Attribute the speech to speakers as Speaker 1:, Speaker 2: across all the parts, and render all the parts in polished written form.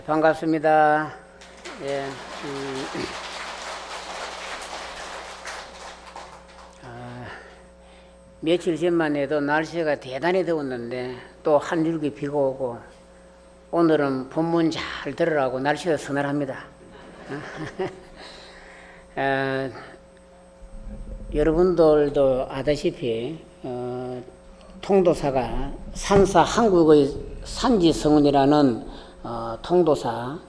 Speaker 1: 반갑습니다. 예, 며칠 전만 해도 날씨가 대단히 더웠는데 또 한 줄기 비가 오고 오늘은 본문 잘 들으라고 날씨가 서늘합니다. 여러분들도 아다시피 통도사가 산사 한국의 산지성운이라는 통도사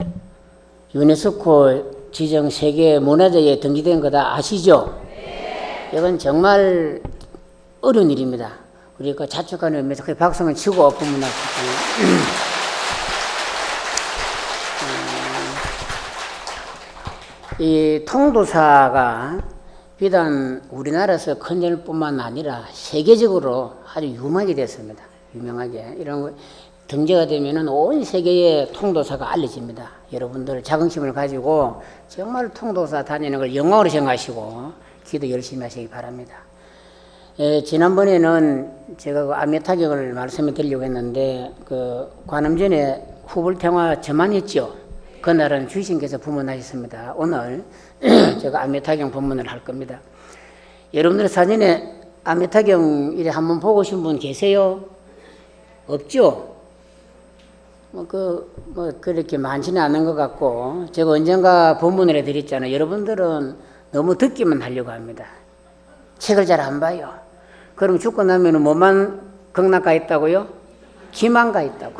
Speaker 1: 유네스코 지정 세계 문화재에 등재된 거 다 아시죠? 네. 이건 정말 어려운 일입니다. 우리가 자축하는 의미에서 그 박수는 치고 부문학 이 통도사가 비단 우리나라에서 큰 일뿐만 아니라 세계적으로 아주 유명하게 됐습니다. 유명하게 이런 거 등재가 되면은 온 세계에 통도사가 알려집니다. 여러분들 자긍심을 가지고 정말 통도사 다니는 걸 영광으로 생각하시고 기도 열심히 하시기 바랍니다. 지난번에는 제가 그 아메타경을 말씀을 드리려고 했는데 그 관음전에 후불탱화 저만 했죠. 그날은 주신께서 부문하셨습니다. 오늘 제가 아메타경 본문을 할 겁니다. 여러분들 사전에 아메타경 이래 한번 보고 오신 분 계세요? 없죠? 그렇게 많지는 않은 것 같고, 제가 언젠가 본문을 해드렸잖아요. 여러분들은 너무 듣기만 하려고 합니다. 책을 잘 안 봐요. 그럼 죽고 나면 뭐만 극락가 있다고요? 기만 가 있다고.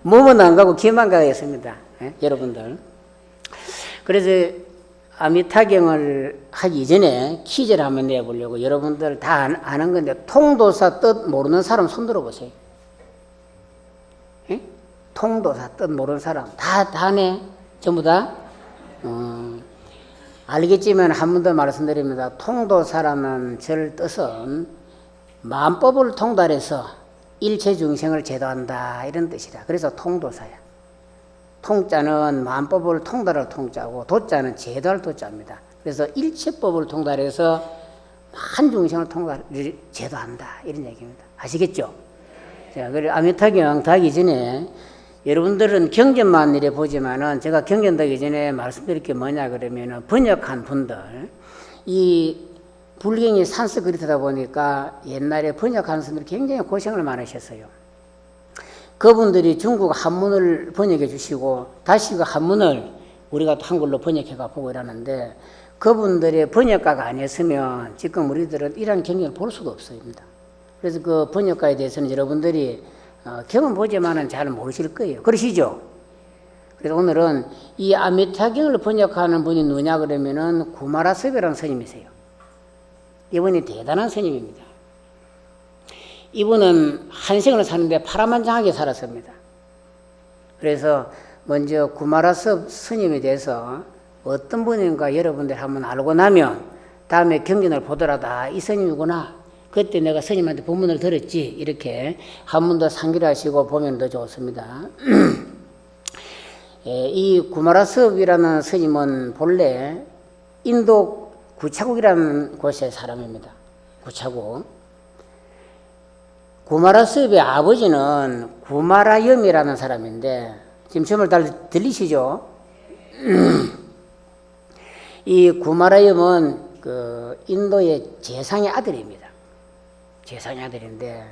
Speaker 1: 몸은 안 가고 기만 가 있습니다. 여러분들. 그래서 아미타경을 하기 이전에 퀴즈를 한번 내보려고 여러분들 다 아는 건데, 통도사 뜻 모르는 사람 손 들어보세요. 통도사 뜻 모르는 사람 다 아네? 전부 다? 알겠지만 한 번 더 말씀드립니다. 통도사라는 절 뜻은 만법을 통달해서 일체 중생을 제도한다 이런 뜻이라. 그래서 통도사야. 통자는 만법을 통달할 통자고 도자는 제도할 도자입니다. 그래서 일체법을 통달해서 한 중생을 제도한다 이런 얘기입니다. 아시겠죠? 자, 그리고 아미타경 다 하기 전에 여러분들은 경전만 이래 보지만은 제가 경전 하기 전에 말씀드릴 게 뭐냐 그러면은 번역한 분들, 이 불경이 산스크리트다 보니까 옛날에 번역하는 분들이 굉장히 고생을 많으셨어요. 그분들이 중국 한문을 번역해 주시고 다시 그 한문을 우리가 한글로 번역해가 보고 이러는데, 그분들의 번역가가 아니었으면 지금 우리들은 이런 경전을 볼 수가 없습니다. 그래서 그 번역가에 대해서는 여러분들이 경험 보지만은 잘 모르실 거예요. 그러시죠? 그래서 오늘은 이 아미타경을 번역하는 분이 누구냐 그러면은 구마라섭이라는 스님이세요. 이분이 대단한 스님입니다. 이분은 한생을 사는데 파란만장하게 살았습니다. 그래서 먼저 구마라섭 스님에 대해서 어떤 분인가 여러분들 한번 알고 나면 다음에 경전을 보더라도 이 스님이구나, 그때 내가 스님한테 본문을 들었지, 이렇게 한 번 더 상기를 하시고 보면 더 좋습니다. 이 구마라섭이라는 스님은 본래 인도 구차국이라는 곳의 사람입니다. 구차국. 구마라섭의 아버지는 구마라염이라는 사람인데, 지금 점을 잘 들리시죠? 이 구마라염은 그 인도의 재상의 아들입니다. 재상의 아들인데,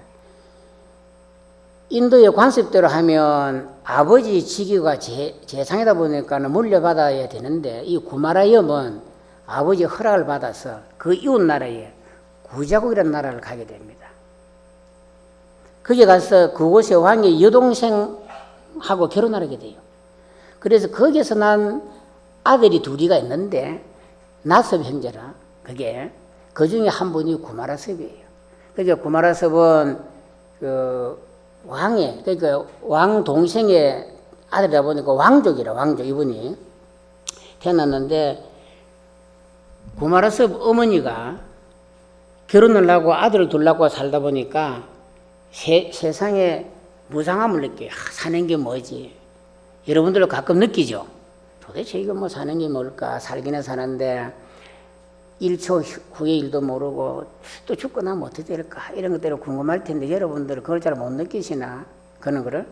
Speaker 1: 인도의 관습대로 하면 아버지 직위가 재상이다 보니까 물려받아야 되는데, 이 구마라염은 아버지 허락을 받아서 그 이웃 나라에 구자국이라는 나라를 가게 됩니다. 거기 가서 그곳의 왕의 여동생하고 결혼하게 돼요. 그래서 거기서 난 아들이 둘이가 있는데, 나섭 형제라, 그게 그 중에 한 분이 구마라섭이에요. 그러니까 구마라섭은 그 왕의, 그러니까 왕 동생의 아들이다 보니까 왕족이라, 왕족. 이분이 태어났는데, 구마라섭 어머니가 결혼을 하고 아들을 둘라고 살다 보니까 세상에 무상함을 느껴요. 사는 게 뭐지? 여러분들도 가끔 느끼죠? 도대체 이거 뭐 사는 게 뭘까? 살기는 사는데 1초 후의 일도 모르고 또 죽고 나면 어떻게 될까? 이런 것들이 궁금할 텐데, 여러분들 그걸 잘 못 느끼시나? 그런 거를?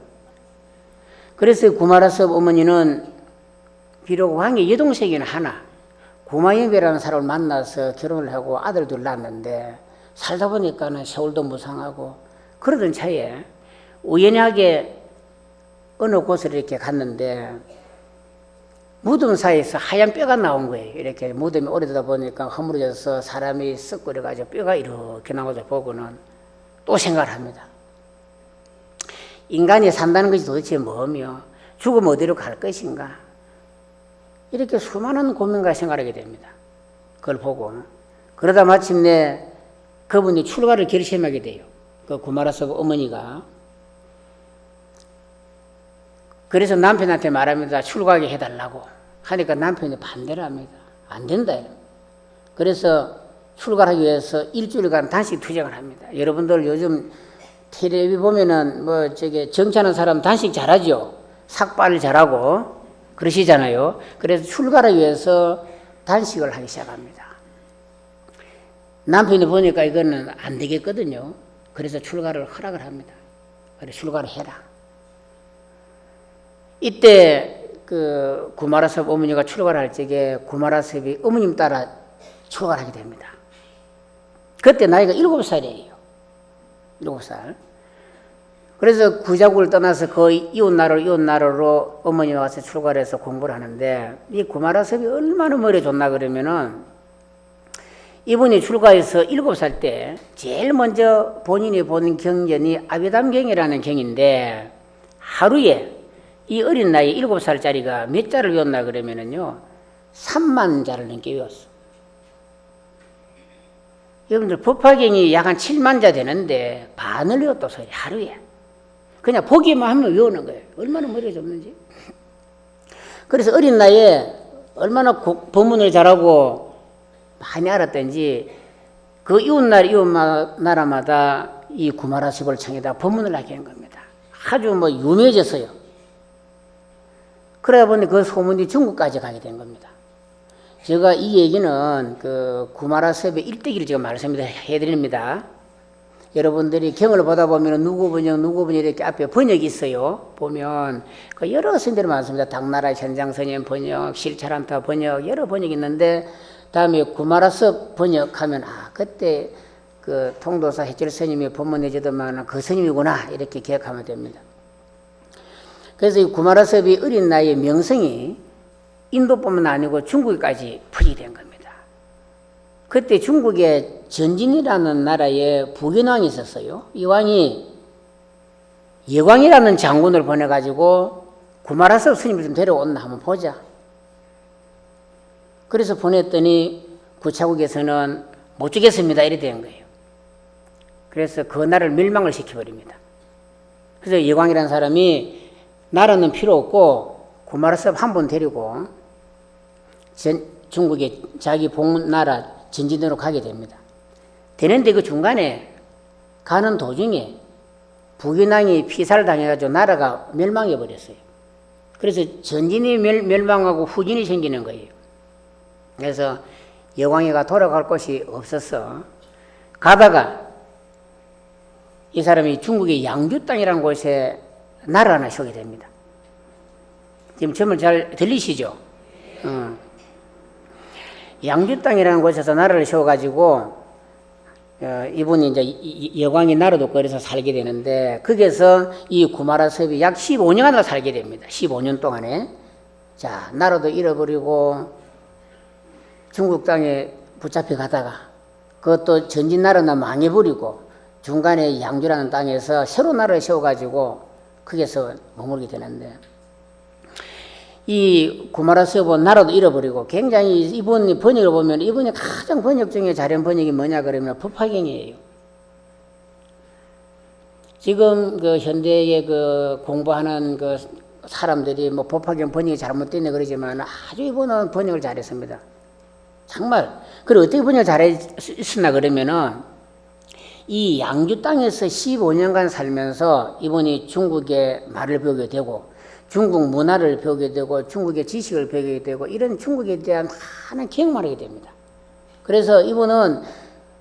Speaker 1: 그래서 구마라섭 어머니는 비록 왕의 여동생이는 하나 구마영배라는 사람을 만나서 결혼을 하고 아들도 낳았는데 살다 보니까는 세월도 무상하고 그러던 차에 우연하게 어느 곳을 이렇게 갔는데 무덤 사이에서 하얀 뼈가 나온 거예요. 이렇게 무덤이 오래되다 보니까 허물어져서 사람이 썩거려가지고 뼈가 이렇게 나와서 보고는 또 생각을 합니다. 인간이 산다는 것이 도대체 뭐며 죽으면 어디로 갈 것인가, 이렇게 수많은 고민과 생각하게 됩니다. 그걸 보고 그러다 마침내 그분이 출가를 결심하게 돼요. 그 구마라섭 어머니가. 그래서 남편한테 말합니다. 출가하게 해달라고 하니까 남편이 반대를 합니다. 안 된다. 그래서 출가하기 위해서 일주일간 단식 투쟁을 합니다. 여러분들 요즘 텔레비 보면은 정치하는 사람 단식 잘하죠. 삭발 잘하고 그러시잖아요. 그래서 출가를 위해서 단식을 하기 시작합니다. 남편이 보니까 이거는 안 되겠거든요. 그래서 출가를 허락을 합니다. 그래, 출가를 해라. 이때 그 구마라섭 어머니가 출가를 할 적에 구마라섭이 어머님 따라 출가를 하게 됩니다. 그때 나이가 7살이에요. 7살. 그래서 구자국을 떠나서 거의 이웃나라로 어머니와 와서 출가를 해서 공부를 하는데, 이 구마라섭이 얼마나 머리 좋나 그러면은, 이분이 출가해서 7살 때 제일 먼저 본인이 본 경전이 아비담경이라는 경인데, 하루에 이 어린 나이에 7살짜리가 몇 자를 외웠나 그러면은요, 3만 자를 넘게 외웠어. 여러분들 법화경이 약 한 7만 자 되는데 반을 외웠다 소리, 하루에. 그냥 보기만 하면 외우는 거예요. 얼마나 머리가 좋는지. 그래서 어린 나이에 얼마나 법문을 잘하고 많이 알았던지 그 이웃나라마다 이 구마라섭을 청해다 법문을 하게 한 겁니다. 아주 유명해졌어요. 그러다 보니 그 소문이 중국까지 가게 된 겁니다. 제가 이 얘기는 그 구마라섭의 일대기를 제가 말씀해드립니다. 여러분들이 경을 보다 보면 누구 번역 이렇게 앞에 번역이 있어요. 보면 그 여러 스님들이 많습니다. 당나라 현장스님 번역, 실차란타 번역, 여러 번역이 있는데 다음에 구마라섭 번역하면 그때 그 통도사 해철 스님이 법문해주더만 그 스님이구나 이렇게 기억하면 됩니다. 그래서 이 구마라섭이 어린 나이에 명성이 인도뿐만 아니고 중국까지 퍼지게 된 겁니다. 그때 중국에 전진이라는 나라에 부견왕이 있었어요. 이 왕이 예광이라는 장군을 보내가지고 구마라섭 스님을 좀 데려온나 한번 보자. 그래서 보냈더니 구차국에서는 못 주겠습니다 이래 된 거예요. 그래서 그 나라를 멸망을 시켜버립니다. 그래서 예광이라는 사람이 나라는 필요 없고 구마라섭 한 번 데리고 중국에 자기 복나라 전진으로 가게 됩니다. 되는데 그 중간에 가는 도중에 부견왕이 피살을 당해가지고 나라가 멸망해 버렸어요. 그래서 전진이 멸망하고 후진이 생기는 거예요. 그래서 여광이가 돌아갈 곳이 없어서 가다가 이 사람이 중국의 양주 땅이라는 곳에 나를 하나 세우게 됩니다. 지금 점을 잘 들리시죠? 양주 땅이라는 곳에서 나라를 세워가지고 이분이 이제 여광이 나라도 거기서 살게 되는데 거기서 이 구마라섭이 약 15년을 살게 됩니다. 15년 동안에. 자, 나라도 잃어버리고 중국 땅에 붙잡혀 가다가 그것도 전진 나라는 망해버리고 중간에 양주라는 땅에서 새로 나라를 세워가지고 거기서 머물게 되는데 이 구마라섭은 나라도 잃어버리고 굉장히 이분 번역을 보면 이분이 가장 번역 중에 잘한 번역이 뭐냐 그러면 법화경이에요. 지금 그 현대에 그 공부하는 그 사람들이 법화경 번역이 잘못됐네 그러지만 아주 이분은 번역을 잘했습니다. 정말. 그리고 어떻게 번역을 잘했으나 그러면은 이 양주 땅에서 15년간 살면서 이분이 중국의 말을 배우게 되고 중국 문화를 배우게 되고 중국의 지식을 배우게 되고 이런 중국에 대한 많은 경험을 하게 됩니다. 그래서 이분은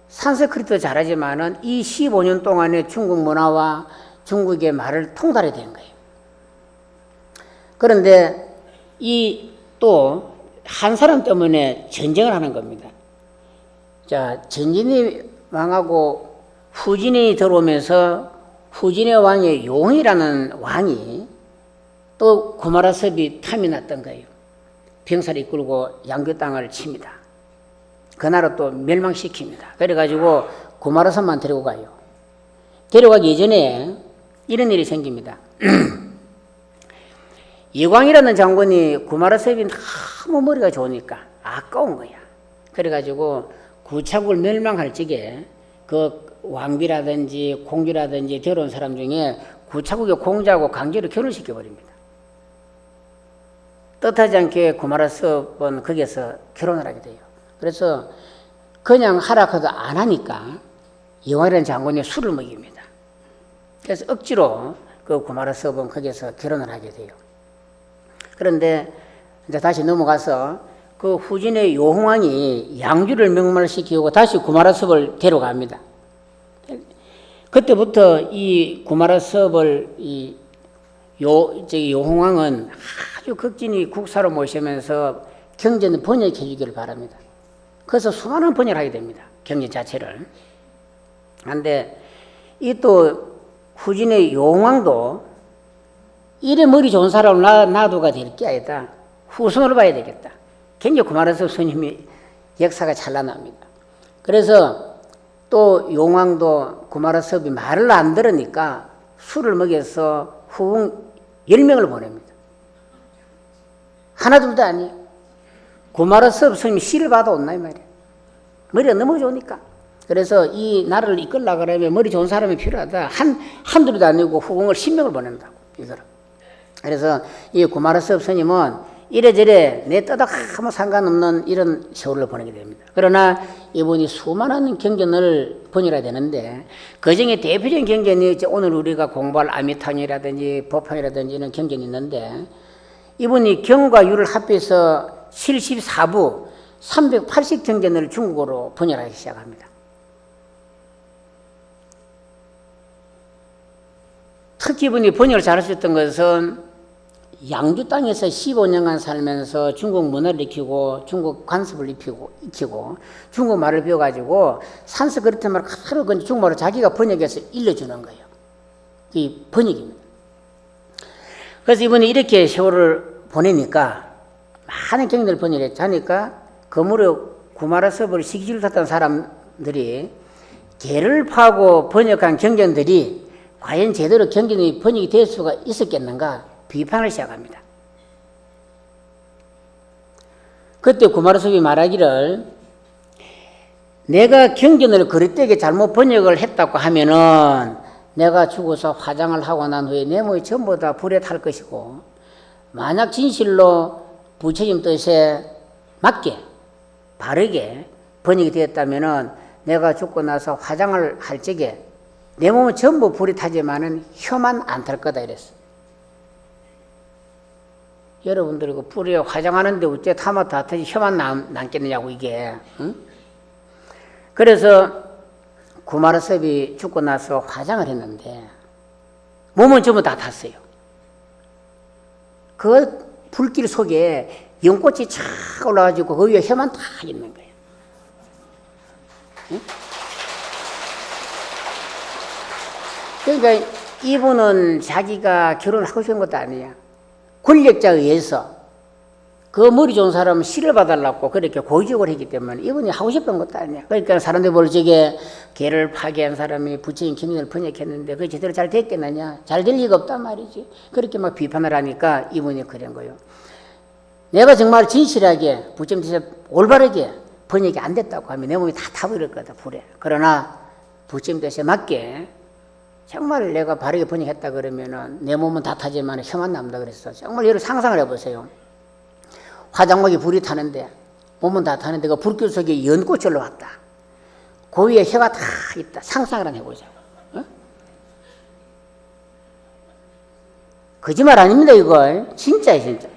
Speaker 1: 산스크리트도 잘하지만은 이 15년 동안에 중국 문화와 중국의 말을 통달하게 된 거예요. 그런데 이 또 한 사람 때문에 전쟁을 하는 겁니다. 자, 전진이 왕하고 후진이 들어오면서 후진의 왕의 용이라는 왕이 또 구마라섭이 탐이 났던 거예요. 병사를 이끌고 양교 땅을 칩니다. 그 나라 또 멸망시킵니다. 그래가지고 구마라섭만 데리고 가요. 데려가기 이전에 이런 일이 생깁니다. 예광이라는 장군이 구마라섭이 너무 머리가 좋으니까 아까운 거야. 그래가지고 구차국을 멸망할 적에 그 왕비라든지 공주라든지 데려온 사람 중에 구차국의 공자하고 강제로 결혼시켜버립니다. 뜻하지 않게 구마라섭은 거기에서 결혼을 하게 돼요. 그래서 그냥 하락해도 안 하니까 예광이라는 장군이 술을 먹입니다. 그래서 억지로 그 구마라섭은 거기에서 결혼을 하게 돼요. 그런데 이제 다시 넘어가서 그 후진의 요홍왕이 양주를 명말시키고 다시 구마라섭을 데려갑니다. 그때부터 이 구마라섭을 요홍왕은 아주 극진히 국사로 모시면서 경제는 번역해 주기를 바랍니다. 그래서 수많은 번역을 하게 됩니다. 경제 자체를. 그런데 이 또 후진의 요홍왕도 이래 머리 좋은 사람을 놔두가 될 게 아니다. 후손으로 봐야 되겠다. 굉장히 구마라섭 스님이 역사가 찬란합니다. 그래서 또 용왕도 구마라섭이 말을 안 들으니까 술을 먹여서 후궁 10명을 보냅니다. 하나 둘도 아니에요. 구마라섭 스님이 시를 받아온나 이 말이에요. 머리가 너무 좋으니까. 그래서 이 나라를 이끌려고 그러면 머리 좋은 사람이 필요하다. 한둘도 아니고 후궁을 10명을 보낸다고 이거를. 그래서 이 구마라섭 스님은 이래저래 내 뜻하고 아무 상관없는 이런 세월을 보내게 됩니다. 그러나 이분이 수많은 경전을 번역해야 되는데 그중에 대표적인 경전이 오늘 우리가 공부할 아미탕이라든지 법화이라든지 이런 경전이 있는데 이분이 경과 유를 합해서 74부 380경전을 중국어로 번역하기 시작합니다. 특히 이분이 번역을 잘하셨던 것은 양주 땅에서 15년간 살면서 중국 문화를 익히고 중국 관습을 익히고 중국 말을 배워가지고 산스크리트 말 그대로 중국말로 자기가 번역해서 일러주는 거예요. 이 번역입니다. 그래서 이분이 이렇게 세월을 보내니까 많은 경전을 번역하니까 그 무렵 구마라섭을 시기를 탔던 사람들이 개를 파고 번역한 경전들이 과연 제대로 경전이 번역이 될 수가 있었겠는가 비판을 시작합니다. 그때 구마라섭이 말하기를 내가 경전을 그릇되게 잘못 번역을 했다고 하면은 내가 죽어서 화장을 하고 난 후에 내 몸이 전부 다 불에 탈 것이고 만약 진실로 부처님 뜻에 맞게 바르게 번역이 되었다면은 내가 죽고 나서 화장을 할 적에 내 몸은 전부 불이 타지만은 혀만 안 탈 거다 이랬어. 여러분들 그 불에 화장하는데 어째 타면 다 타지 혀만 남겠느냐고 이게. 응? 그래서 구마라섭이 죽고 나서 화장을 했는데 몸은 전부 다 탔어요. 그 불길 속에 연꽃이 착 올라가지고 그 위에 혀만 다 있는 거예요. 응? 그러니까 이분은 자기가 결혼을 하고 싶은 것도 아니야. 권력자에 의해서 그 머리 좋은 사람은 시를 봐달라고 그렇게 고의적으로 했기 때문에 이분이 하고 싶은 것도 아니야. 그러니까 사람들이 볼 적에 개를 파괴한 사람이 부처님 경전을 번역했는데 그게 제대로 잘 됐겠느냐. 잘 될 리가 없단 말이지. 그렇게 막 비판을 하니까 이분이 그런 거예요. 내가 정말 진실하게 부처님 뜻에 올바르게 번역이 안 됐다고 하면 내 몸이 다 타버릴 거다 불에. 그러나 부처님 뜻에 맞게 정말 내가 바르게 번역했다 그러면은 내 몸은 다 타지만 혀만 남다 그랬어. 정말 여러분 상상을 해보세요. 화장막이 불이 타는데 몸은 다 타는데 그 불길 속에 연꽃이 올라왔다. 그 위에 혀가 다 있다. 상상을 한번 해보자고. 어? 거짓말 아닙니다 이거. 진짜예요 진짜.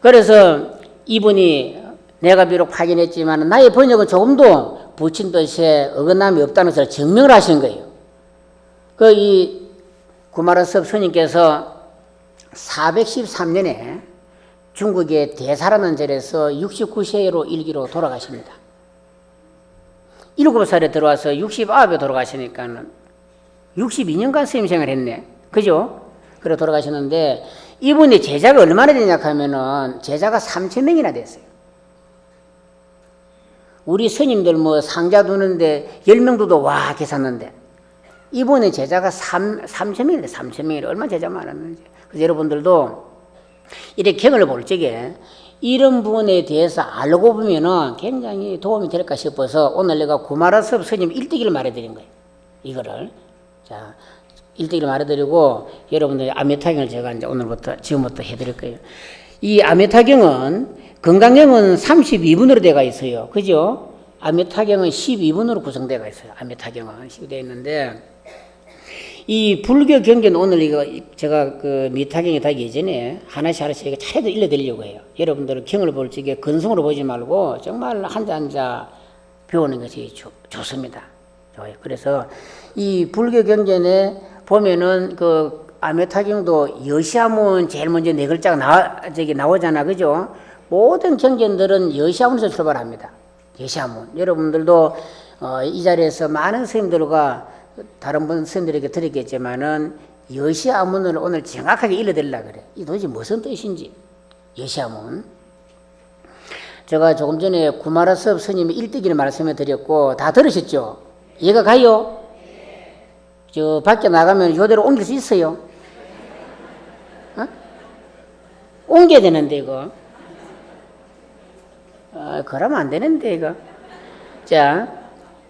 Speaker 1: 그래서 이분이 내가 비록 파견했지만 나의 번역은 조금도 부친 뜻에 어긋남이 없다는 것을 증명을 하신 거예요. 이 구마라섭 스님께서 413년에 중국의 대사라는 절에서 69세로 일기로 돌아가십니다. 7살에 들어와서 69에 돌아가시니까 62년간 스님생활 했네. 그죠? 그래 돌아가셨는데 이분의 제자가 얼마나 되냐 하면은 제자가 3,000명이나 됐어요. 우리 스님들 뭐 상자 두는데 10명 두도 와 계셨는데 이분의 제자가 3,000명이래. 3,000명이래. 얼마나 제자 많았는지. 그래서 여러분들도 이렇게 경을 볼 적에 이런 부분에 대해서 알고 보면은 굉장히 도움이 될까 싶어서 오늘 내가 구마라섭 스님 일대기를 말해드린 거예요. 이거를. 자, 일대기를 말해드리고 여러분들 아메타경을 제가 이제 오늘부터, 지금부터 해드릴 거예요. 이 아메타경은 건강경은 32분으로 되어 있어요. 그죠? 아메타경은 12분으로 구성되어 있어요. 아메타경은 12 되어 있는데 이 불교 경전 오늘 이거 제가 그 미타경이 다 예전에 하나씩 이거 차례도 일러드리려고 해요. 여러분들은 경을 볼 적에 근성으로 보지 말고 정말 한자 한자 배우는 것이 좋습니다. 좋아요. 그래서 이 불교 경전에 보면은 그 아메타경도 여시아문 제일 먼저 네 글자가 나오잖아. 그죠? 모든 경전들은 여시아문에서 출발합니다. 여시아문. 여러분들도 이 자리에서 많은 스님들과 다른 분 스님들에게 드렸겠지만은 여시아문을 오늘 정확하게 읽어드리려고 그래. 이 도대체 무슨 뜻인지. 여시아문. 제가 조금 전에 구마라섭 스님의 일대기를 말씀해 드렸고 다 들으셨죠? 이해가 가요? 저 밖에 나가면 요대로 옮길 수 있어요? 어? 옮겨야 되는데 이거. 그러면 안 되는데 이거. 자,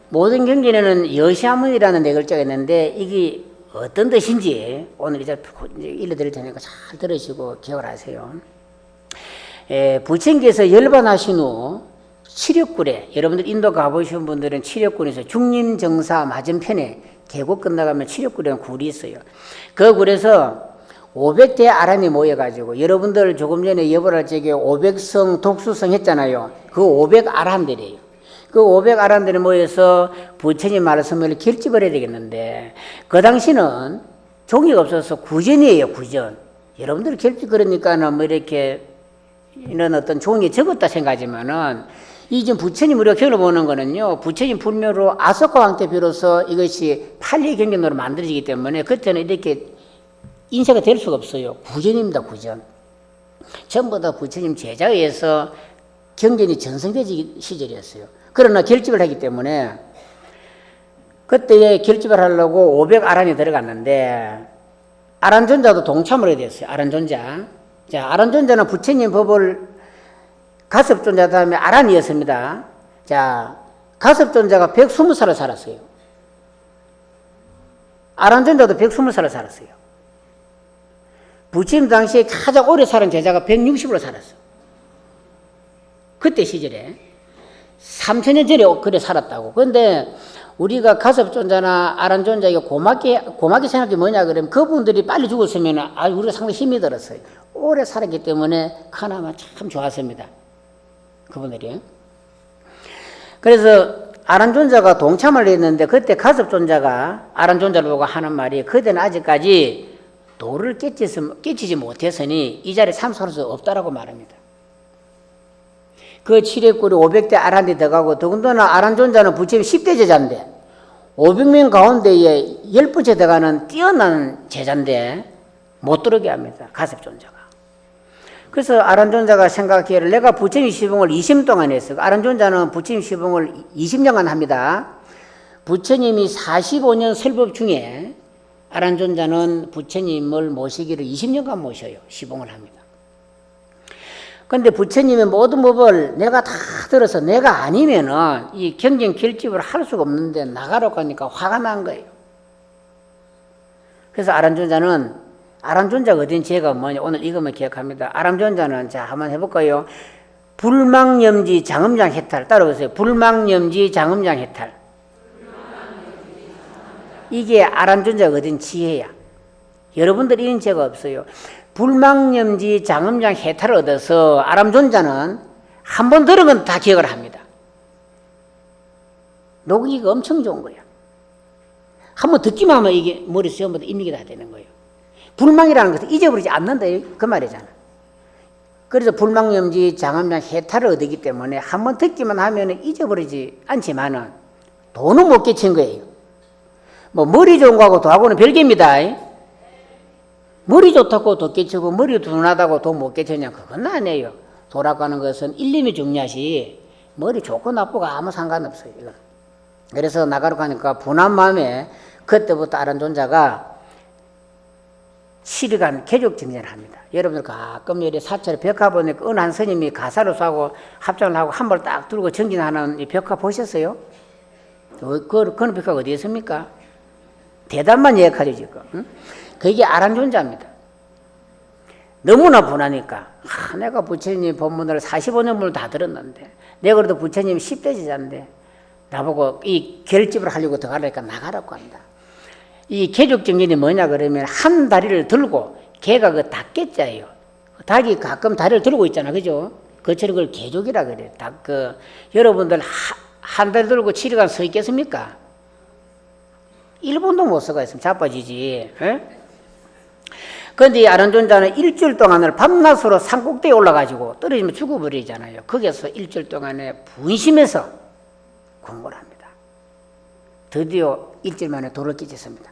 Speaker 1: 모든 경전에는 여시아문이라는 네 글자가 있는데 이게 어떤 뜻인지 오늘 이제 일러드릴 테니까 잘 들으시고 기억을 하세요. 부처님께서 열반하신 후 칠욕굴에, 여러분들 인도 가보신 분들은 칠욕굴에서 중림정사 맞은편에 계곡 끝나가면 칠욕굴이라는 굴이 있어요. 그 굴에서 500대 아란이 모여가지고, 여러분들 조금 전에 예벌할 적에 500성 독수성 했잖아요. 그 500아란들이에요. 그 500아란들이 모여서 부처님 말씀을 결집을 해야 되겠는데, 그 당시는 종이가 없어서 구전이에요, 구전. 여러분들 결집 그러니까는 뭐 이렇게 이런 어떤 종이에 적었다 생각하지만은, 이 지금 부처님 우리가 경을 보는 거는요, 부처님 불묘로 아소카 왕 때 비로소 이것이 팔리 경전으로 만들어지기 때문에 그때는 이렇게 인쇄가 될 수가 없어요. 구전입니다, 구전. 전부 다 부처님 제자에 의해서 경전이 전성되지 시절이었어요. 그러나 결집을 하기 때문에 그때 결집을 하려고 500아란이 들어갔는데 아란존자도 동참을 해야 됐어요. 아란존자. 자, 아란존자는 부처님 법을 가섭존자 다음에 아란이었습니다. 자, 가섭존자가 120살을 살았어요. 아란존자도 120살을 살았어요. 부처님 당시에 가장 오래 살은 제자가 160으로 살았어. 그때 시절에 3000년 전에 그래 살았다고. 그런데 우리가 가섭존자나 아란존자에게 고맙게 생각이 뭐냐 그러면 그분들이 빨리 죽었으면 우리가 상당히 힘이 들었어요. 오래 살았기 때문에 그나마 참 좋았습니다. 그분들이. 그래서 아란존자가 동참을 했는데 그때 가섭존자가 아란존자를 보고 하는 말이, 그때는 아직까지 도를 깨치지 못했으니 이 자리에 참석할 수 없다라고 말합니다. 그 칠욕굴이 500대 아란이 들어가고, 더군다나 아란존자는 부처님 10대 제자인데 500명 가운데에 10번째 들어가는 뛰어난 제자인데 못 들어오게 합니다. 가섭존자가. 그래서 아란존자가 생각하기를 내가 부처님 시봉을 20년 동안 했어요. 아란존자는 부처님 시봉을 20년간 합니다. 부처님이 45년 설법 중에 아란존자는 부처님을 모시기를 20년간 모셔요. 시봉을 합니다. 그런데 부처님의 모든 법을 내가 다 들어서 내가 아니면은 이 경전 결집을 할 수가 없는데 나가라고 하니까 화가 난 거예요. 그래서 아란존자가 어딘 죄가 뭐냐, 오늘 이것만 기억합니다. 아란존자는 자 한번 해볼까요? 불망염지 장음장 해탈. 따라오세요. 불망염지 장음장 해탈. 이게 아란존자가 얻은 지혜야. 여러분들 이런 죄가 없어요. 불망염지 장음장 해탈을 얻어서 아란존자는 한 번 들은 건 다 기억을 합니다. 녹이가 엄청 좋은 거야. 한 번 듣기만 하면 이게 머릿속에 전부 다 입력이 다 되는 거예요. 불망이라는 것은 잊어버리지 않는다 그 말이잖아. 그래서 불망염지 장암량 해탈을 얻기 때문에 한번 듣기만 하면 잊어버리지 않지만은 도는 못 깨친 거예요. 뭐 머리 좋은 거하고 도하고는 별개입니다. 머리 좋다고 도 깨치고 머리 둔하다고 도 못 깨쳤냐, 그건 아니에요. 도라고 하는 것은 일념이 중요하시 머리 좋고 나쁘고 아무 상관없어요. 이건. 그래서 나가러 가니까 분한 마음에 그때부터 아란존자가 7일간 개족정진을 합니다. 여러분들 가끔 여기 사찰에 벽화 보니까 어느 한 스님이 가사를 쏴고 합장을 하고 한 벌 딱 들고 정진하는 이 벽화 보셨어요? 그런 벽화가 어디에 있습니까? 대단만 예약하죠 지금. 응? 그게 아란존자입니다. 너무나 분하니까 내가 부처님 법문을 45년물 다 들었는데 내가 그래도 부처님 10대 제자인데 나보고 이 결집을 하려고 들어가려니까 나가라고 한다. 이 개족정진이 뭐냐 그러면 한 다리를 들고 개가 그 닭개자예요. 닭이 가끔 다리를 들고 있잖아, 그죠? 그처럼 그걸 개족이라 그래요. 닭 여러분들 한 다리 들고 7일간 서 있겠습니까? 1분도 못 서가 있으면 자빠지지. 그런데 이 아란존자는 일주일 동안을 밤낮으로 산꼭대기에 올라가지고 떨어지면 죽어버리잖아요. 거기에서 일주일 동안에 분심해서 공부를 합니다. 드디어 일주일 만에 도를 깨쳤습니다.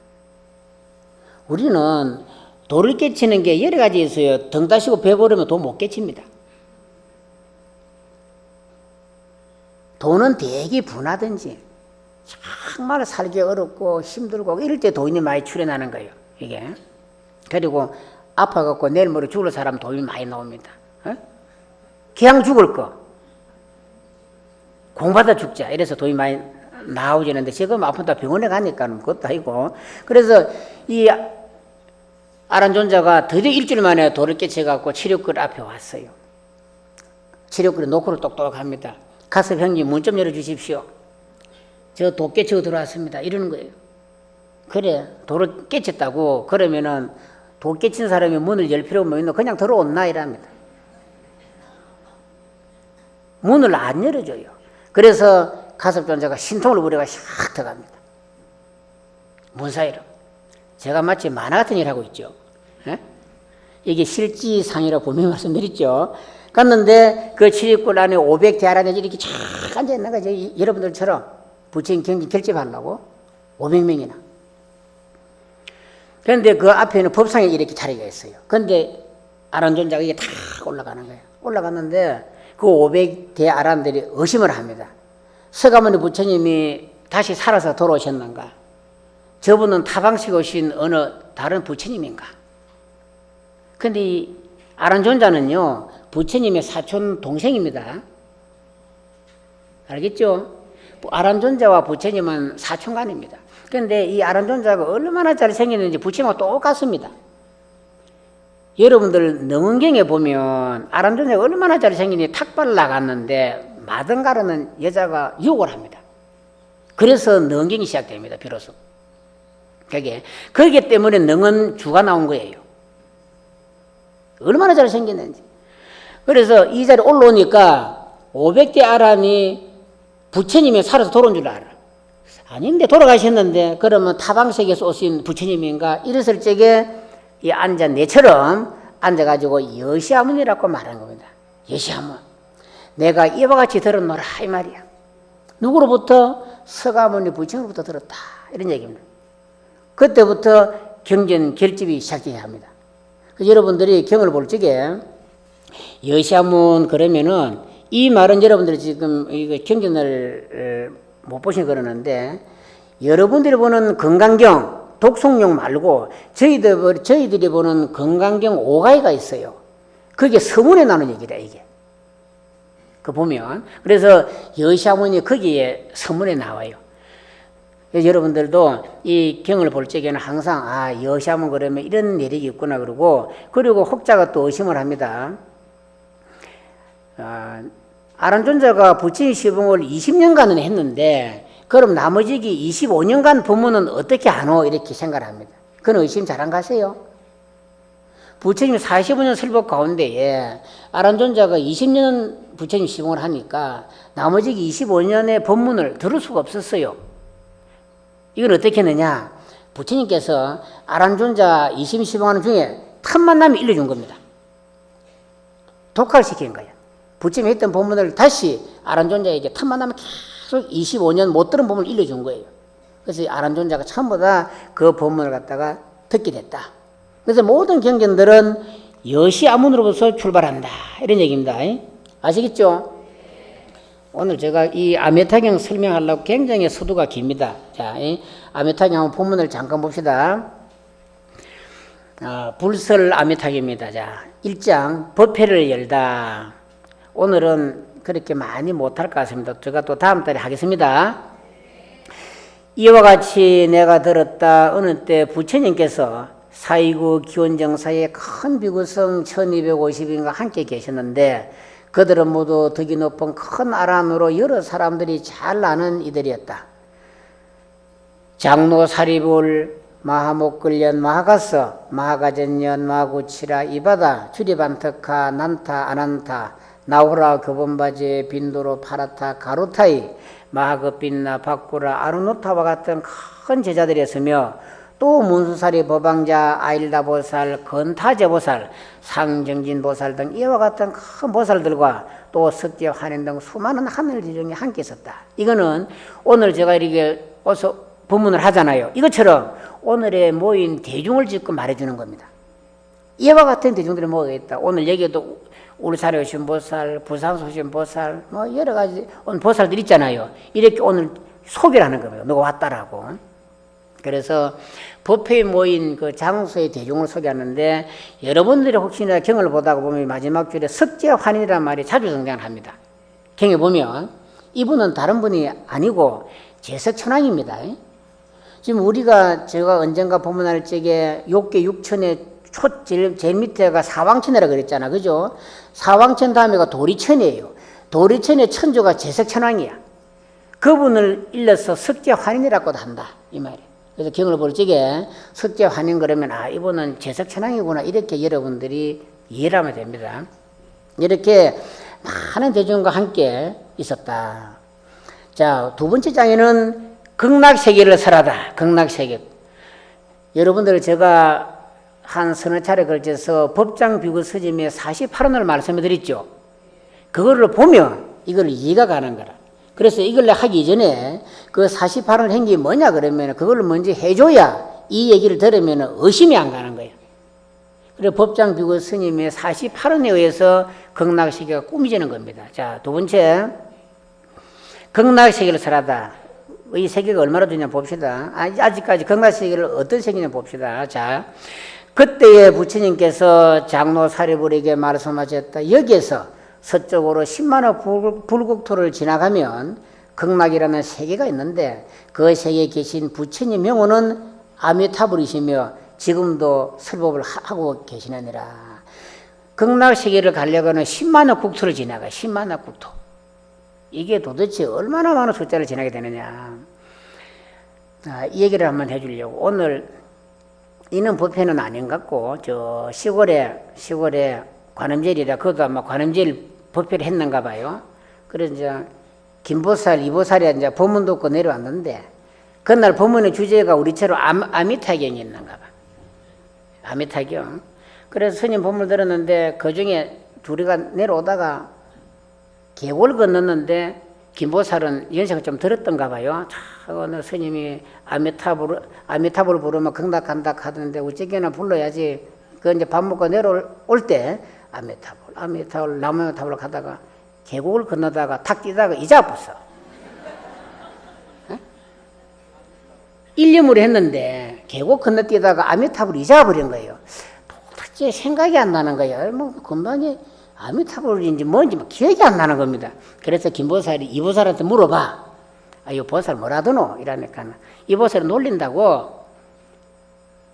Speaker 1: 우리는 도를 깨치는 게 여러 가지 있어요. 등 따시고 배부르면 도 못 깨칩니다. 도는 되게 분하든지 정말 살기 어렵고 힘들고 이럴 때 도인이 많이 출현하는 거예요. 이게. 그리고 아파갖고 내일 모레 죽을 사람 도인이 많이 나옵니다. 그냥 죽을 거 공받아 죽자 이래서 도인이 많이 나오지는데 지금 아프다 병원에 가니까 그것도 아니고. 그래서 이 아란존자가 드디어 일주일 만에 도를 깨쳐갖고 치료글 앞에 왔어요. 치료글에 노크를 똑똑합니다. 가서 형님 문 좀 열어주십시오. 저 도 깨치고 들어왔습니다. 이러는 거예요. 그래 도를 깨쳤다고 그러면은 도 깨친 사람이 문을 열 필요가 뭐 있노? 그냥 들어온나 이랍니다. 문을 안 열어줘요. 그래서 가섭존자가 신통을 부려가 샥 들어갑니다. 문 사이로. 제가 마치 만화 같은 일 하고 있죠. 이게 실지상이라고 분명히 말씀드렸죠. 갔는데 그 치리골 안에 500대 아란이 이렇게 쫙 앉아있는 거죠. 여러분들처럼 부처님 경진 결집하려고 500명이나. 그런데 그 앞에는 법상에 이렇게 자리가 있어요. 그런데 아란존자가 이게 다 올라가는 거예요. 올라갔는데 그 500대 아란들이 의심을 합니다. 서가모니 부처님이 다시 살아서 돌아오셨는가? 저분은 타방식 오신 어느 다른 부처님인가? 근데 이 아란존자는요, 부처님의 사촌 동생입니다. 알겠죠? 아란존자와 부처님은 사촌간입니다. 그런데 이 아란존자가 얼마나 잘생겼는지 부처님과 똑같습니다. 여러분들 능은경에 보면 아란존자가 얼마나 잘생겼는지 탁발을 나갔는데 마등가르는 여자가 유혹을 합니다. 그래서 능은경이 시작됩니다. 비로소. 그게 때문에 능은 주가 나온 거예요. 얼마나 잘생겼는지. 그래서 이 자리에 올라오니까 500대 아란이 부처님이 살아서 돌아온 줄 알아. 아닌데 돌아가셨는데 그러면 타방색에서 오신 부처님인가? 이랬을 적에 이 앉아 내처럼 앉아가지고 여시아문이라고 말한 겁니다. 여시아문. 내가 이와 같이 들었노라 이 말이야. 누구로부터? 서가모니 부처님으로부터 들었다. 이런 얘기입니다. 그때부터 경전 결집이 시작돼야 합니다. 여러분들이 경을 볼 적에 여시아문 그러면은 이 말은 여러분들이 지금 이거 경전을 못 보신 그러는데 여러분들이 보는 건강경 독송용 말고 저희들이 보는 건강경 5가지가 있어요. 그게 서문에 나오는 얘기다 이게. 그 보면 그래서 여시아문이 거기에 서문에 나와요. 여러분들도 이 경을 볼 적에는 항상 여시아문 그러면 이런 내력이 있구나 그러고 그리고 혹자가 또 의심을 합니다. 아란존자가 부처님 시봉을 20년간은 했는데 그럼 나머지 25년간 법문은 어떻게 하노? 이렇게 생각을 합니다. 그건 의심 잘 안 가세요? 부처님 45년 설법 가운데에 아란존자가 20년 부처님 시봉을 하니까 나머지 25년의 법문을 들을 수가 없었어요. 이건 어떻게 했느냐? 부처님께서 아란존자 20시봉하는 중에 틈만 나면 일러준 겁니다. 독학을 시킨 거예요. 부처님이 했던 법문을 다시 아란존자에게 틈만 나면 계속 25년 못 들은 법문을 일러준 거예요. 그래서 아란존자가 전부 다 그 법문을 갖다가 듣게 됐다. 그래서 모든 경전들은 여시아문으로부터 출발한다, 이런 얘기입니다. 아시겠죠? 오늘 제가 이 아메타경 설명하려고 굉장히 서두가 깁니다. 자, 아메타경 본문을 잠깐 봅시다. 불설 아메타경입니다. 자, 1장 법회를 열다. 오늘은 그렇게 많이 못할 것 같습니다. 제가 또 다음 달에 하겠습니다. 이와 같이 내가 들었다. 어느 때 부처님께서 사이구 기원정사의 큰 비구성 1250인과 함께 계셨는데 그들은 모두 덕이 높은 큰 아란으로 여러 사람들이 잘 아는 이들이었다. 장로 사리불 마하목글련 마하가서 마하가전년 마하구치라 이바다 주리반特카 난타 아난타 나우라 교본바제 빈도로 파라타 가루타이 마하급빈나 바꾸라 아르노타와 같은 큰 제자들이었으며 또 문수사리 법왕자 아일다보살 건타제보살 상정진보살 등 이와 같은 큰 보살들과 또 석재 환인 등 수많은 하늘 지중에 함께 있었다. 이거는 오늘 제가 이렇게 어서 법문을 하잖아요. 이것처럼 오늘의 모인 대중을 짓고 말해주는 겁니다. 이와 같은 대중들이 뭐가 있다. 오늘 여기에도 울산에 오신 보살, 부산에 오신 보살, 뭐 여러 가지 오늘 보살들 있잖아요. 이렇게 오늘 소개를 하는 겁니다. 누가 왔다라고. 그래서 법회에 모인 그 장소의 대중을 소개하는데 여러분들이 혹시나 경을 보다가 보면 마지막 줄에 석재환인이라는 말이 자주 등장합니다. 경에 보면 이분은 다른 분이 아니고 제석천왕입니다. 지금 우리가 제가 언젠가 법문할 적에 욕계 6천의 제일 밑에가 사왕천이라고 그랬잖아. 그죠? 사왕천 다음에가 도리천이에요. 도리천의 천주가 제석천왕이야. 그분을 일러서 석재환인이라고도 한다. 이 말이에요. 그래서 경을 볼 적에 석재환인 그러면 이분은 제석천왕이구나 이렇게 여러분들이 이해를 하면 됩니다. 이렇게 많은 대중과 함께 있었다. 자, 두 번째 장에는 극락세계를 설하다. 극락세계. 여러분들 제가 한 서너 차례 걸쳐서 법장 비구 서점에 48원을 말씀해 드렸죠. 그거를 보면 이걸 이해가 가는 거라. 그래서 이걸 하기 전에 그 48원 한 게 뭐냐 그러면 그걸 먼저 해줘야 이 얘기를 들으면 의심이 안 가는 거예요. 그래서 법장 비구 스님의 48원에 의해서 극락세계가 꾸미지는 겁니다. 자, 두 번째, 극락세계를 설하다. 이 세계가 얼마나 되냐 봅시다. 아직까지 극락세계를 어떤 세계냐 봅시다. 자, 그때에 부처님께서 장로 사리불에게 말씀하셨다. 여기에서 서쪽으로 10만호 불국토를 지나가면 극락이라는 세계가 있는데 그 세계에 계신 부처님 명호는 아미타불이시며 지금도 설법을 하고 계시느니라. 극락세계를 가려고는 10만호 국토를 지나가. 10만호 국토. 이게 도대체 얼마나 많은 숫자를 지나게 되느냐. 이 얘기를 한번 해주려고. 오늘 이는 법회는 아닌 것 같고 저 시골에 관음절이라 그것도 아마 관음절 법회를 했는가 봐요. 그래서 이제 김보살, 이보살이 이제 법문 듣고 내려왔는데 그날 법문의 주제가 우리처럼 아미타경이었는가 봐. 아미타경. 그래서 스님 법문을 들었는데 그 중에 둘이가 내려오다가 계곡을 건넜는데 김보살은 연세가 좀 들었던가 봐요. 오늘 스님이 아미타불을 부르면 극락간다 하던데 어쩌게나 불러야지. 그 이제 밥 먹고 내려올 때 아미타불 나무타불을 가다가 계곡을 건너다가 탁 뛰다가 잊어버렸어. 일념으로 했는데 계곡 건너뛰다가 아미타불을 잊어버린 거예요. 도대체 생각이 안 나는 거예요. 뭐 금방에 아미타불인지 뭔지 막 기억이 안 나는 겁니다. 그래서 김보살이 이보살한테 물어봐. 이 보살 뭐라더노? 이러니까 이보살이 놀린다고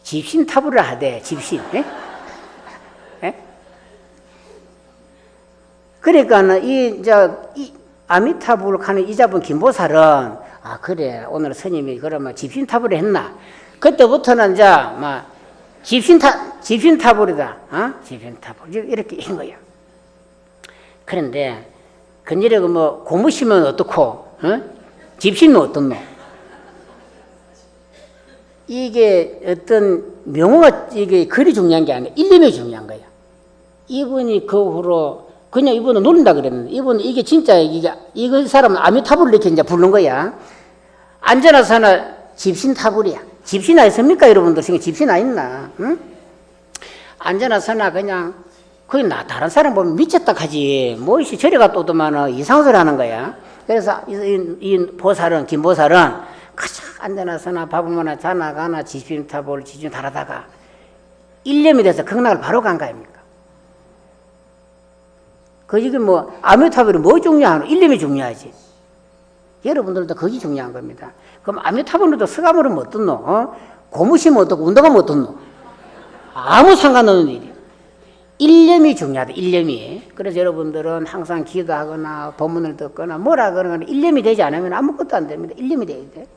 Speaker 1: 집신타불을 하대. 집신. 그러니까 이 아미타불 가는 이자분 김보살은 그래 오늘 스님이 그러면 집신타불을 했나? 그때부터는 이제 막 집신타불이다. 집신타불 이렇게 한 거야. 그런데 근절에 뭐 고무시면 어떻고 집신은 어떻노? 이게 어떤 명호가 이게 글이 중요한 게 아니라 일념이 중요한 거야. 이분이 그 후로 그냥 이분은 노린다 그랬는데 이분은 이게 진짜 이거 사람은 아미타불을 이렇게 이제 부른 거야. 안전하사나 집신타불이야. 집신아 있습니까 여러분들? 집신아 있나? 응? 안전하사나 그냥 거의 다른 사람 보면 미쳤다 하지. 뭐이씨 저리 갔다 오더만 이상한 소리 하는 거야. 그래서 이 보살은 김보살은 가장 안전하사나 밥을 먹나 자나 가나 집신타불 지진 달아다가 일념이 돼서 극락을 바로 간 거 아닙니까? 그 지금 뭐 아미타불이 뭐 중요하노? 일념이 중요하지. 여러분들도 그게 중요한 겁니다. 그럼 아미타불도 서가물은 뭐 어떻노? 고무시면 어떻고 운동하면 어떻노? 아무 상관없는 일이야. 일념이 중요하다. 일념이. 그래서 여러분들은 항상 기도하거나 법문을 듣거나 뭐라 그러거나 일념이 되지 않으면 아무것도 안 됩니다. 일념이 돼야 돼.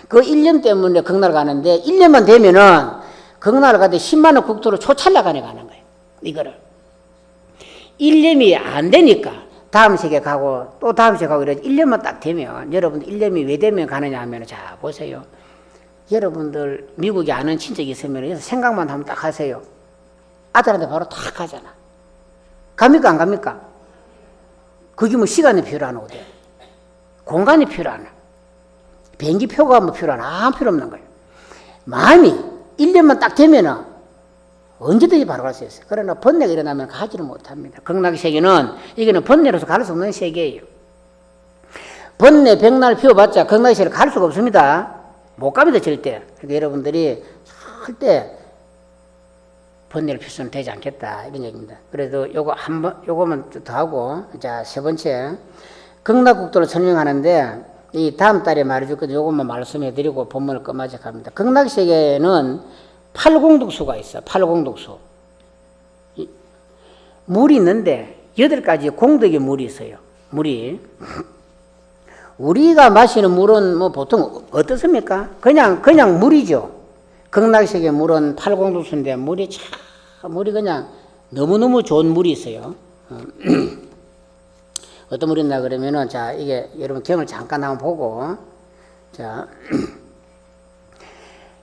Speaker 1: 그 일념 때문에 극락을 가는데 일념만 되면은 극락을 가는데 10만 원 국토로 초찰나가네 가는 거예요. 이거를. 일념이 안 되니까 다음 세계 가고 또 다음 세계 가고 이러지. 1년만 딱 되면 여러분들 1년이 왜 되면 가느냐 하면 자 보세요. 여러분들 미국에 아는 친척이 있으면 생각만 하면 딱 하세요. 아들한테 바로 딱 가잖아. 갑니까 안 갑니까? 그게 뭐 시간이 필요하나 어때? 공간이 필요하나? 비행기표가 뭐 필요하나? 아무 필요 없는 거예요. 마음이 1년만 딱 되면은 언제든지 바로 갈 수 있어요. 그러나 번뇌가 일어나면 가지를 못합니다. 극락세계는 이거는 번뇌로서 갈 수 없는 세계예요. 번뇌 백날 피워봤자 극락세계를 갈 수가 없습니다. 못 갑니다 절대. 그러니까 여러분들이 절대 번뇌를 피울 수는 되지 않겠다 이런 얘기입니다. 그래도 요거만 더 하고 자 세 번째 극락국도를 설명하는데 이 다음 달에 말해줄 건데 요것만 말씀해드리고 본문을 끝마치도록 합니다. 극락세계는 팔공덕수가 있어. 팔공덕수. 물이 있는데 8가지 공덕의 물이 있어요. 물이. 우리가 마시는 물은 뭐 보통 어떻습니까? 그냥 물이죠. 극락세계 물은 팔공덕수인데 물이 그냥 너무너무 좋은 물이 있어요. 어떤 물이 있나 그러면은 자 이게 여러분 경을 잠깐 한번 보고 자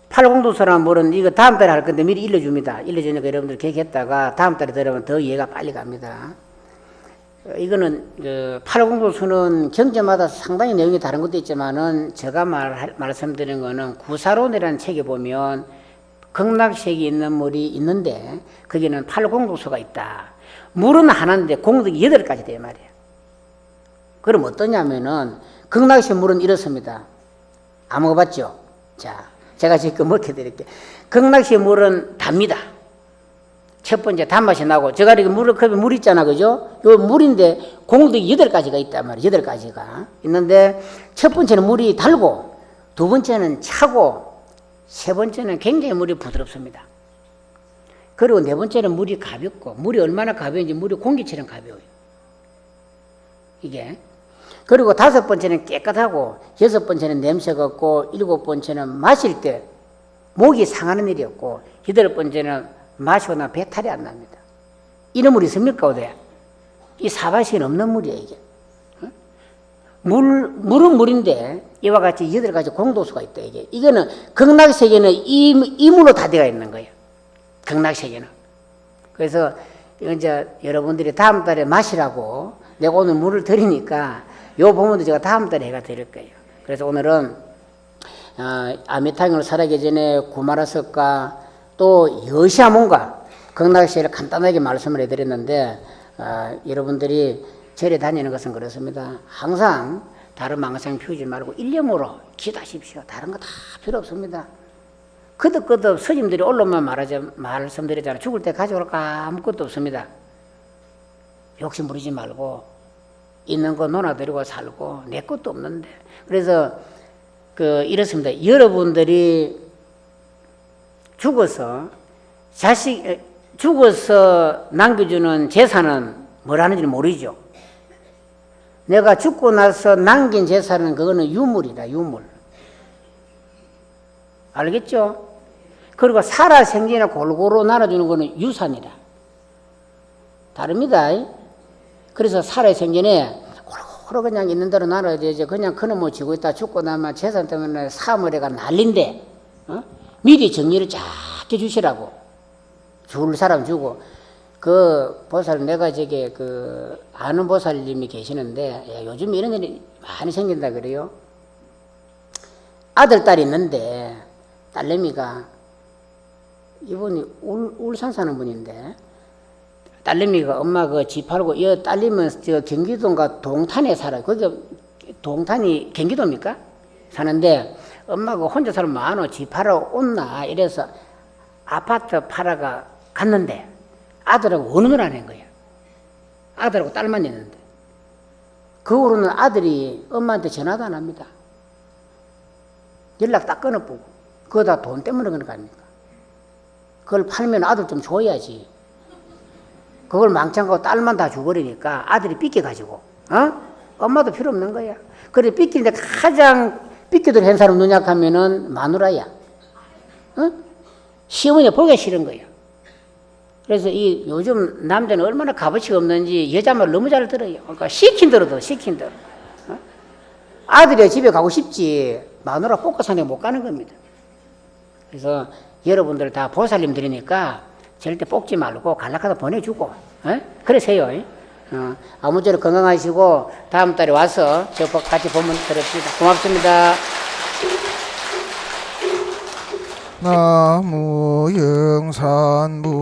Speaker 1: 팔공도서라는 물은 이거 다음 달에 할 건데 미리 일러줍니다. 일러주니까 여러분들 계획했다가 다음 달에 들으면 더 이해가 빨리 갑니다. 이거는 팔공도수는 경제마다 상당히 내용이 다른 것도 있지만은 제가 말씀드린 거는 구사론이라는 책에 보면 극락세계에 있는 물이 있는데 거기는 팔공도수가 있다. 물은 하나인데 공덕이 8가지 돼 말이에요. 그럼 어떠냐면은 극락세계 물은 이렇습니다. 안 먹어봤죠? 자. 제가 지금 먹혀드릴게요. 극락시의 물은 답니다. 첫 번째 단맛이 나고 제가 이렇게 물 있잖아 그죠? 요 물인데 공덕이 8가지가 있단 말이에요. 8가지가 있는데 첫 번째는 물이 달고 두 번째는 차고 세 번째는 굉장히 물이 부드럽습니다. 그리고 네 번째는 물이 가볍고 물이 얼마나 가벼운지 물이 공기처럼 가벼워요. 이게 그리고 5번째는 깨끗하고 6번째는 냄새가 없고 7번째는 마실 때 목이 상하는 일이 없고 8번째는 마시고 나면 배탈이 안 납니다. 이런 물이 있습니까? 어디? 이 사바시는 없는 물이에요 이게. 물은 물인데 이와 같이 8가지 공도수가 있다 이게. 이거는 극락세계는 이 물로 다 되어 있는 거예요. 극락세계는. 그래서 이제 여러분들이 다음 달에 마시라고 내가 오늘 물을 드리니까 요 부분도 제가 다음 달에 해가 드릴 거예요. 그래서 오늘은 아미탕으로 살아기 전에 구마라석과 또 여시아몬과 극락세계를 간단하게 말씀을 해드렸는데 여러분들이 절에 다니는 것은 그렇습니다. 항상 다른 망상 피우지 말고 일념으로 기도하십시오. 다른 거 다 필요 없습니다. 거듭거듭 스님들이 올라오면 말씀드리잖아요. 죽을 때 가져올까 아무것도 없습니다. 욕심 부리지 말고 있는 거 논아드리고 살고 내 것도 없는데. 그래서 이렇습니다. 여러분들이 죽어서 남겨주는 재산은 뭐라는지 모르죠. 내가 죽고 나서 남긴 재산은 그거는 유물이다. 유물. 알겠죠? 그리고 살아생전에 골고루 나눠주는 거는 유산이다. 다릅니다. 그래서 살아생전에 골고루 그냥 있는 대로 나눠야 되지. 그냥 그놈을 쥐고 있다 죽고 나면 재산 때문에 사물에가 난린데 미리 정리를 쫙 해주시라고. 줄 사람 주고. 그 보살, 내가 저게 그 아는 보살님이 계시는데, 야, 요즘 이런 일이 많이 생긴다 그래요. 아들, 딸이 있는데, 딸내미가, 이분이 울산 사는 분인데, 딸내미가 엄마 그 집 팔고, 이 딸님은 저 경기도인가 동탄에 살아요. 거기 동탄이 경기도입니까? 사는데, 엄마가 혼자 살면 많어. 집 팔아 온나? 이래서 아파트 팔아가 갔는데, 아들하고 원혼을 안 한 거야. 아들하고 딸만 있는데. 그 후로는 아들이 엄마한테 전화도 안 합니다. 연락 딱 끊어보고. 그거 다 돈 때문에 그런 거 아닙니까? 그걸 팔면 아들 좀 줘야지. 그걸 망창하고 딸만 다 줘버리니까 아들이 삐껴가지고, 엄마도 필요 없는 거야. 그래, 삐끼는데 가장 삐끼들 한 사람 눈약하면은 마누라야. 시어머니가 보기가 싫은 거야. 그래서 이 요즘 남자는 얼마나 값어치가 없는지 여자 말 너무 잘 들어요. 그러니까 시킨 대로 시킨 대로. 아들이 집에 가고 싶지 마누라 볶아산에 못 가는 겁니다. 그래서 여러분들 다 보살님들이니까 절대 볶지 말고 갈라카다 보내주고, 그러세요. 아무쪼록 건강하시고 다음 달에 와서 저 같이 보면 드립시다. 고맙습니다.
Speaker 2: 나무 영산부